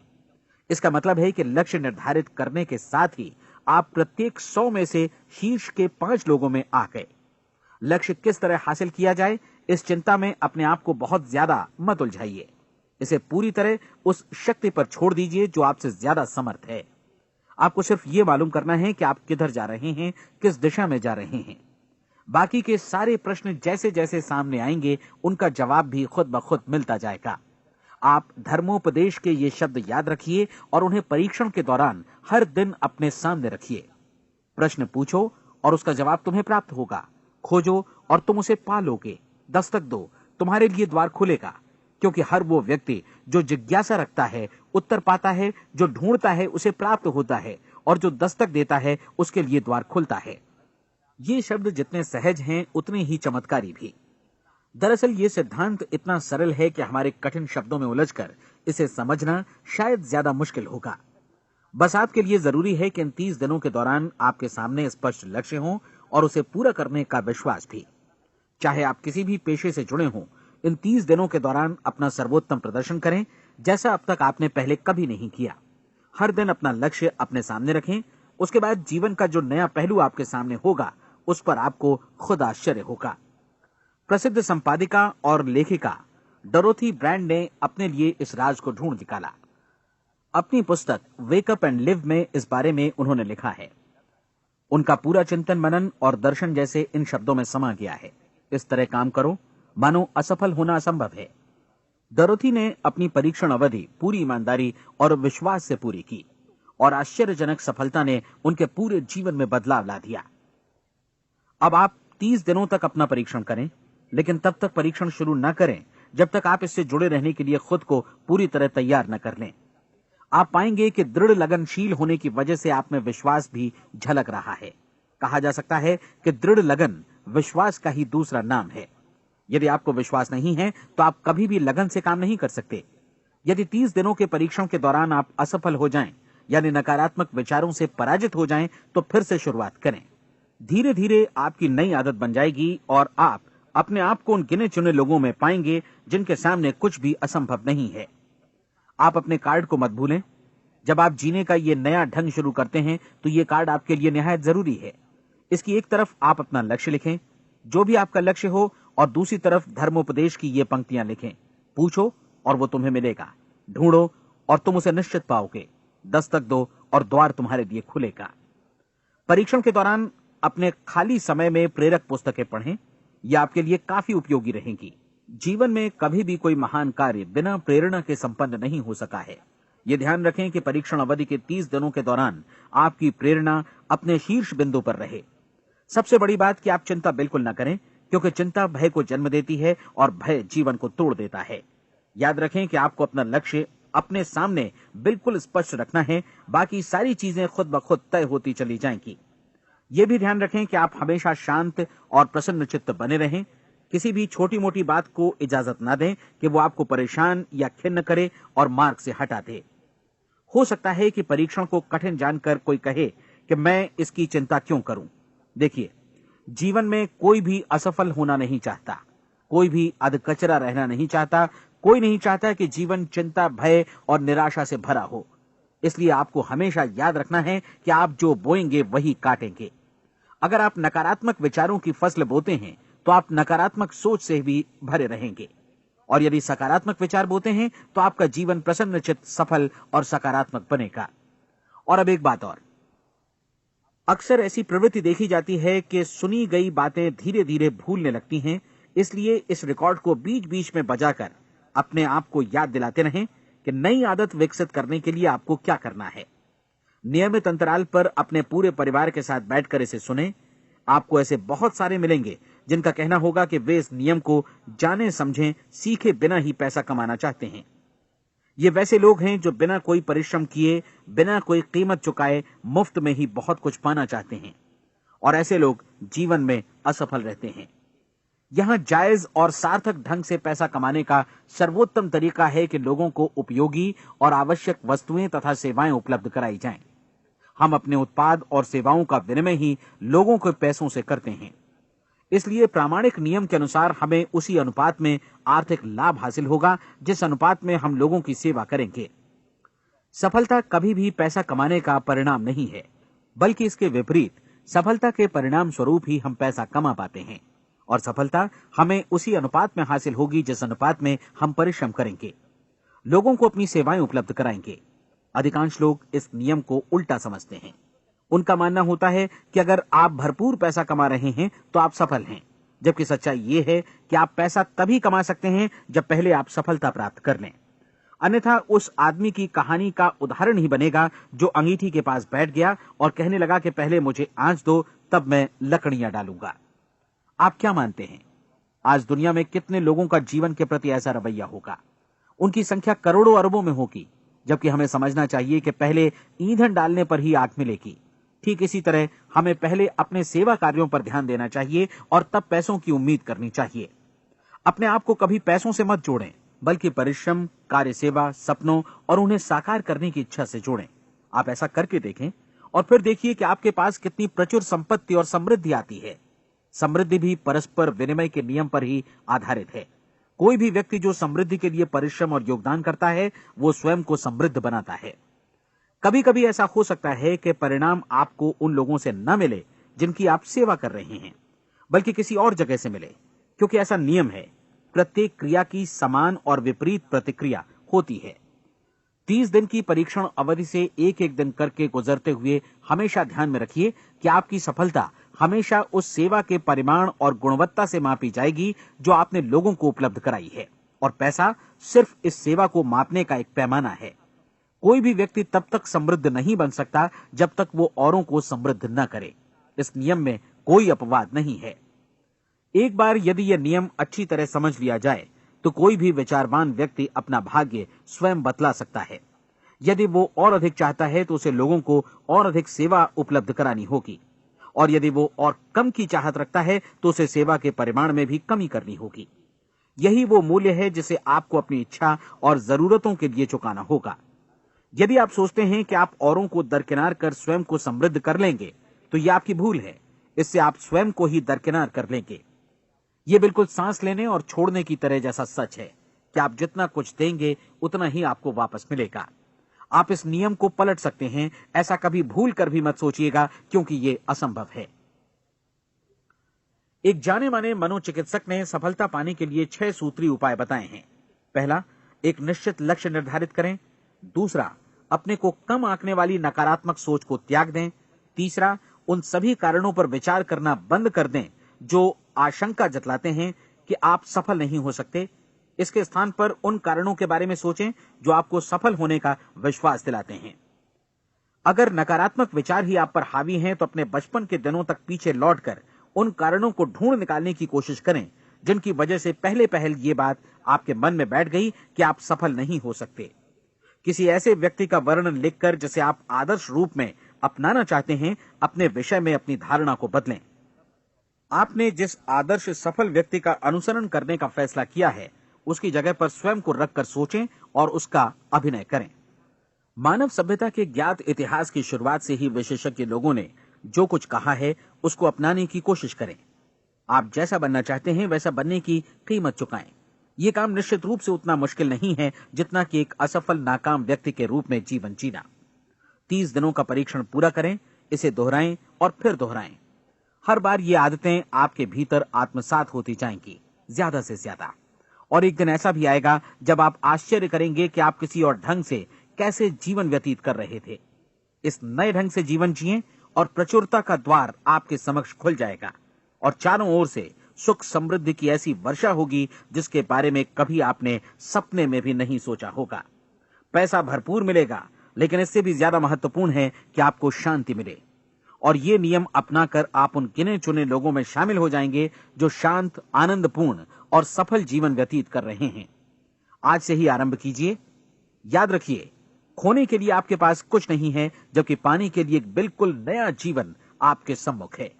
इसका मतलब है कि लक्ष्य निर्धारित करने के साथ ही आप प्रत्येक 100 में से शीर्ष के 5 लोगों में आ गए। लक्ष्य किस तरह हासिल किया जाए, इस चिंता में अपने आप को बहुत ज्यादा मत उलझाइए। इसे पूरी तरह उस शक्ति पर छोड़ दीजिए जो आपसे ज्यादा समर्थ है। आपको सिर्फ ये मालूम करना है कि आप किधर जा रहे हैं, किस दिशा में जा रहे हैं। बाकी के सारे प्रश्न जैसे जैसे सामने आएंगे, उनका जवाब भी खुद ब खुद मिलता जाएगा। आप धर्मोपदेश के ये शब्द याद रखिए और उन्हें परीक्षण के दौरान हर दिन अपने सामने रखिए। प्रश्न पूछो और उसका जवाब तुम्हें प्राप्त होगा। खोजो और तुम उसे पा लोगे। दस्तक दो, तुम्हारे लिए द्वार खुलेगा, क्योंकि हर वो व्यक्ति जो जिज्ञासा रखता है उत्तर पाता है, जो ढूंढता है उसे प्राप्त होता है, और जो दस्तक देता है उसके लिए द्वार खुलता है। ये शब्द जितने सहज हैं उतने ही चमत्कारी भी। दरअसल ये सिद्धांत इतना सरल है कि हमारे कठिन शब्दों में उलझकर इसे समझना शायद ज्यादा मुश्किल होगा। बस आपके लिए जरूरी है कि इन 30 दिनों के दौरान आपके सामने स्पष्ट लक्ष्य हो और उसे पूरा करने का विश्वास भी। चाहे आप किसी भी पेशे से जुड़े हों, इन 30 दिनों के दौरान अपना सर्वोत्तम प्रदर्शन करें, जैसा अब तक आपने पहले कभी नहीं किया। हर दिन अपना लक्ष्य अपने सामने रखें। उसके बाद जीवन का जो नया पहलू आपके सामने होगा, उस पर आपको खुद आश्चर्य होगा। प्रसिद्ध संपादिका और लेखिका डोरोथी ब्रैंड ने अपने लिए इस राज को ढूंढ निकाला। अपनी पुस्तक वेक अप एंड लिव में इस बारे में उन्होंने लिखा है। उनका पूरा चिंतन मनन और दर्शन जैसे इन शब्दों में समा गया है। इस तरह काम करो मानो असफल होना असंभव है। डोरोथी ने अपनी परीक्षण अवधि पूरी ईमानदारी और विश्वास से पूरी की और आश्चर्यजनक सफलता ने उनके पूरे जीवन में बदलाव ला दिया। अब आप 30 दिनों तक अपना परीक्षण करें, लेकिन तब तक परीक्षण शुरू न करें जब तक आप इससे जुड़े रहने के लिए खुद को पूरी तरह तैयार न कर लें। आप पाएंगे कि दृढ़ लगनशील होने की वजह से आप में विश्वास भी झलक रहा है। कहा जा सकता है कि दृढ़ लगन विश्वास का ही दूसरा नाम है। यदि आपको विश्वास नहीं है तो आप कभी भी लगन से काम नहीं कर सकते। यदि 30 दिनों के परीक्षण के दौरान आप असफल हो जाएं, यानी नकारात्मक विचारों से पराजित हो जाएं, तो फिर से शुरुआत करें। धीरे धीरे आपकी नई आदत बन जाएगी और आप अपने आप को उन गिने चुने लोगों में पाएंगे जिनके सामने कुछ भी असंभव नहीं है। आप अपने कार्ड को मत भूलें। जब आप जीने का ये नया ढंग शुरू करते हैं तो ये कार्ड आपके लिए निहायत जरूरी है। इसकी एक तरफ आप अपना लक्ष्य लिखें, जो भी आपका लक्ष्य हो, और दूसरी तरफ धर्मोपदेश की ये पंक्तियां लिखें। पूछो और वो तुम्हें मिलेगा, ढूंढो और तुम उसे निश्चित पाओगे, दस्तक दो और द्वार तुम्हारे लिए खुलेगा। परीक्षण के दौरान अपने खाली समय में प्रेरक पुस्तकें पढ़ें, यह आपके लिए काफी उपयोगी रहेंगी। जीवन में कभी भी कोई महान कार्य बिना प्रेरणा के संपन्न नहीं हो सका है। यह ध्यान रखें कि परीक्षण अवधि के 30 दिनों के दौरान आपकी प्रेरणा अपने शीर्ष बिंदु पर रहे। सबसे बड़ी बात कि आप चिंता बिल्कुल न करें, क्योंकि चिंता भय को जन्म देती है और भय जीवन को तोड़ देता है। याद रखें कि आपको अपना लक्ष्य अपने सामने बिल्कुल स्पष्ट रखना है, बाकी सारी चीजें खुद ब खुद तय होती चली जाएंगी। यह भी ध्यान रखें कि आप हमेशा शांत और प्रसन्न चित्त बने रहें। किसी भी छोटी मोटी बात को इजाजत ना दें कि वो आपको परेशान या खिन्न करे और मार्ग से हटा दे। हो सकता है कि परीक्षण को कठिन जानकर कोई कहे कि मैं इसकी चिंता क्यों करूं। देखिए, जीवन में कोई भी असफल होना नहीं चाहता, कोई भी अधकचरा रहना नहीं चाहता, कोई नहीं चाहता कि जीवन चिंता, भय और निराशा से भरा हो। इसलिए आपको हमेशा याद रखना है कि आप जो बोएंगे वही काटेंगे। अगर आप नकारात्मक विचारों की फसल बोते हैं तो आप नकारात्मक सोच से भी भरे रहेंगे, और यदि सकारात्मक विचार बोते हैं तो आपका जीवन प्रसन्नचित्त, सफल और सकारात्मक बनेगा। और अब एक बात और, अक्सर ऐसी प्रवृत्ति देखी जाती है कि सुनी गई बातें धीरे धीरे भूलने लगती हैं। इसलिए इस रिकॉर्ड को बीच बीच में बजाकर अपने आप को याद दिलाते रहें कि नई आदत विकसित करने के लिए आपको क्या करना है। नियमित अंतराल पर अपने पूरे परिवार के साथ बैठकर इसे सुनें। आपको ऐसे बहुत सारे मिलेंगे जिनका कहना होगा कि वे इस नियम को जाने समझें सीखे बिना ही पैसा कमाना चाहते हैं। ये वैसे लोग हैं जो बिना कोई परिश्रम किए, बिना कोई कीमत चुकाए मुफ्त में ही बहुत कुछ पाना चाहते हैं, और ऐसे लोग जीवन में असफल रहते हैं। यहां जायज और सार्थक ढंग से पैसा कमाने का सर्वोत्तम तरीका है कि लोगों को उपयोगी और आवश्यक वस्तुएं तथा सेवाएं उपलब्ध कराई जाएं। हम अपने उत्पाद और सेवाओं का विनिमय ही लोगों के पैसों से करते हैं। इसलिए प्रामाणिक नियम के अनुसार हमें उसी अनुपात में आर्थिक लाभ हासिल होगा जिस अनुपात में हम लोगों की सेवा करेंगे। सफलता कभी भी पैसा कमाने का परिणाम नहीं है, बल्कि इसके विपरीत सफलता के परिणाम स्वरूप ही हम पैसा कमा पाते हैं, और सफलता हमें उसी अनुपात में हासिल होगी जिस अनुपात में हम परिश्रम करेंगे, लोगों को अपनी सेवाएं उपलब्ध कराएंगे। अधिकांश लोग इस नियम को उल्टा समझते हैं। उनका मानना होता है कि अगर आप भरपूर पैसा कमा रहे हैं तो आप सफल हैं, जबकि सच्चाई यह है कि आप पैसा तभी कमा सकते हैं जब पहले आप सफलता प्राप्त कर लें। अन्यथा उस आदमी की कहानी का उदाहरण ही बनेगा जो अंगीठी के पास बैठ गया और कहने लगा कि पहले मुझे आंच दो, तब मैं लकड़ियां डालूंगा। आप क्या मानते हैं, आज दुनिया में कितने लोगों का जीवन के प्रति ऐसा रवैया होगा? उनकी संख्या करोड़ों अरबों में होगी, जबकि हमें समझना चाहिए कि पहले ईंधन डालने पर ही आग मिलेगी। ठीक इसी तरह हमें पहले अपने सेवा कार्यों पर ध्यान देना चाहिए और तब पैसों की उम्मीद करनी चाहिए। अपने आप को कभी पैसों से मत जोड़ें, बल्कि परिश्रम, कार्य सेवा, सपनों और उन्हें साकार करने की इच्छा से जोड़ें। आप ऐसा करके देखें और फिर देखिए कि आपके पास कितनी प्रचुर संपत्ति और समृद्धि आती है। समृद्धि भी परस्पर विनिमय के नियम पर ही आधारित है। कोई भी व्यक्ति जो समृद्धि के लिए परिश्रम और योगदान करता है, वो स्वयं को समृद्ध बनाता है। कभी कभी ऐसा हो सकता है कि परिणाम आपको उन लोगों से न मिले जिनकी आप सेवा कर रहे हैं, बल्कि किसी और जगह से मिले, क्योंकि ऐसा नियम है, प्रत्येक क्रिया की समान और विपरीत प्रतिक्रिया होती है। 30 दिन की परीक्षण अवधि से एक एक दिन करके गुजरते हुए हमेशा ध्यान में रखिए कि आपकी सफलता हमेशा उस सेवा के परिमाण और गुणवत्ता से मापी जाएगी जो आपने लोगों को उपलब्ध कराई है, और पैसा सिर्फ इस सेवा को मापने का एक पैमाना है। कोई भी व्यक्ति तब तक समृद्ध नहीं बन सकता जब तक वो औरों को समृद्ध न करे। इस नियम में कोई अपवाद नहीं है। एक बार यदि यह नियम अच्छी तरह समझ लिया जाए तो कोई भी विचारवान व्यक्ति अपना भाग्य स्वयं बतला सकता है। यदि वो और अधिक चाहता है तो उसे लोगों को और अधिक सेवा उपलब्ध करानी होगी, और यदि वो और कम की चाहत रखता है तो उसे सेवा के परिमाण में भी कमी करनी होगी। यही वो मूल्य है जिसे आपको अपनी इच्छा और जरूरतों के लिए चुकाना होगा। यदि आप सोचते हैं कि आप औरों को दरकिनार कर स्वयं को समृद्ध कर लेंगे तो यह आपकी भूल है। इससे आप स्वयं को ही दरकिनार कर लेंगे। यह बिल्कुल सांस लेने और छोड़ने की तरह जैसा सच है कि आप जितना कुछ देंगे उतना ही आपको वापस मिलेगा। आप इस नियम को पलट सकते हैं, ऐसा कभी भूल कर भी मत सोचिएगा, क्योंकि यह असंभव है। एक जाने माने मनोचिकित्सक ने सफलता पाने के लिए 6 सूत्री उपाय बताए हैं। पहला, एक निश्चित लक्ष्य निर्धारित करें। दूसरा, अपने को कम आंकने वाली नकारात्मक सोच को त्याग दें। तीसरा, उन सभी कारणों पर विचार करना बंद कर दें जो आशंका जतलाते हैं कि आप सफल नहीं हो सकते। इसके स्थान पर उन कारणों के बारे में सोचें जो आपको सफल होने का विश्वास दिलाते हैं। अगर नकारात्मक विचार ही आप पर हावी हैं तो अपने बचपन के दिनों तक पीछे लौटकर उन कारणों को ढूंढ निकालने की कोशिश करें जिनकी वजह से पहले पहल ये बात आपके मन में बैठ गई कि आप सफल नहीं हो सकते। किसी ऐसे व्यक्ति का वर्णन लिखकर जिसे आप आदर्श रूप में अपनाना चाहते हैं, अपने विषय में अपनी धारणा को बदलें। आपने जिस आदर्श सफल व्यक्ति का अनुसरण करने का फैसला किया है उसकी जगह पर स्वयं को रखकर सोचें और उसका अभिनय करें। मानव सभ्यता के ज्ञात इतिहास की शुरुआत से ही विशेषज्ञ लोगों ने जो कुछ कहा है उसको अपनाने की कोशिश करें। आप जैसा बनना चाहते हैं वैसा बनने की कीमत चुकाएं। यह काम निश्चित रूप से उतना मुश्किल नहीं है जितना कि एक असफल नाकाम व्यक्ति के रूप में जीवन जीना। 30 दिनों का परीक्षण पूरा करें, इसे दोहराएं और फिर दोहराएं। हर बार ये आदतें आपके भीतर आत्मसात होती जाएंगी, ज्यादा से ज्यादा। और एक दिन ऐसा भी आएगा जब आप आश्चर्य करेंगे कि आप किसी और ढंग से कैसे जीवन व्यतीत कर रहे थे। इस नए ढंग से जीवन जिएं और प्रचुरता का द्वार आपके समक्ष खुल जाएगा और चारों ओर से सुख समृद्धि की ऐसी वर्षा होगी जिसके बारे में कभी आपने सपने में भी नहीं सोचा होगा। पैसा भरपूर मिलेगा, लेकिन इससे भी ज्यादा महत्वपूर्ण है कि आपको शांति मिले। और ये नियम अपनाकर आप उन गिने चुने लोगों में शामिल हो जाएंगे जो शांत, आनंदपूर्ण और सफल जीवन व्यतीत कर रहे हैं। आज से ही आरंभ कीजिए। याद रखिए, खोने के लिए आपके पास कुछ नहीं है, जबकि पाने के लिए एक बिल्कुल नया जीवन आपके सम्मुख है।